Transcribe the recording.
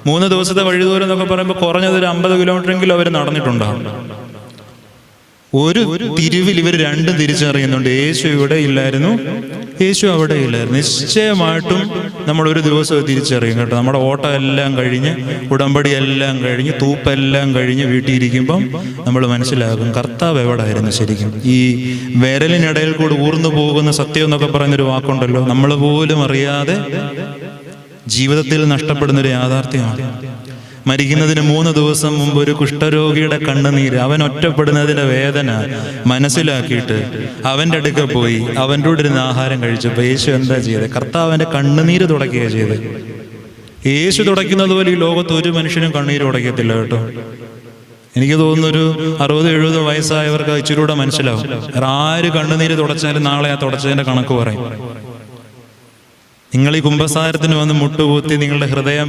3 ദിവസത്തെ വഴിദൂരം എന്നൊക്കെ പറയുമ്പോൾ കുറഞ്ഞത് ഒരു 50 കിലോമീറ്ററെങ്കിലും അവർ നടന്നിട്ടുണ്ടാകും. ഒരു തിരിവിൽ ഇവർ രണ്ടും തിരിച്ചറിയുന്നുണ്ട്, യേശു ഇവിടെ ഇല്ലായിരുന്നു, യേശു അവിടെ ഇല്ലായിരുന്നു. നിശ്ചയമായിട്ടും നമ്മൾ ഒരു ദിവസം തിരിച്ചറിയും കേട്ടോ. നമ്മുടെ ഓട്ടം എല്ലാം കഴിഞ്ഞ്, ഉടമ്പടി എല്ലാം കഴിഞ്ഞ്, തൂപ്പെല്ലാം കഴിഞ്ഞ് വീട്ടിലിരിക്കുമ്പം നമ്മൾ മനസ്സിലാകും കർത്താവ് എവിടായിരുന്നു ശരിക്കും. ഈ വിരലിനിടയിൽ കൂടെ ഊർന്നു പോകുന്ന സത്യം എന്നൊക്കെ പറയുന്നൊരു വാക്കുണ്ടല്ലോ, നമ്മൾ പോലും അറിയാതെ ജീവിതത്തിൽ നഷ്ടപ്പെടുന്നൊരു യാഥാർത്ഥ്യമാണ്. മരിക്കുന്നതിന് 3 ദിവസം മുമ്പ് ഒരു കുഷ്ഠരോഗിയുടെ കണ്ണുനീര്, അവൻ ഒറ്റപ്പെടുന്നതിൻ്റെ വേദന മനസ്സിലാക്കിയിട്ട് അവൻ്റെ അടുക്ക പോയി അവൻ്റെ കൂടെ ഇരുന്ന് ആഹാരം കഴിച്ചപ്പോൾ യേശു എന്താ ചെയ്തത്? കർത്താവിൻ്റെ കണ്ണുനീര് തുടയ്ക്കുകയാണ് ചെയ്തത്. യേശു തുടയ്ക്കുന്നത് പോലെ ഈ ലോകത്ത് ഒരു മനുഷ്യനും കണ്ണീര് തുടയ്ക്കത്തില്ല കേട്ടോ. എനിക്ക് തോന്നുന്നു ഒരു 60-70 വയസ്സായവർക്ക് ഇച്ചിരി കൂടെ മനസ്സിലാവും. ആര് കണ്ണുനീര് തുടച്ചാലും നാളെ ആ തുടച്ചതിൻ്റെ കണക്ക് പറയും. നിങ്ങൾ ഈ കുമ്പസാരത്തിന് വന്ന് മുട്ടുകൂത്തി നിങ്ങളുടെ ഹൃദയം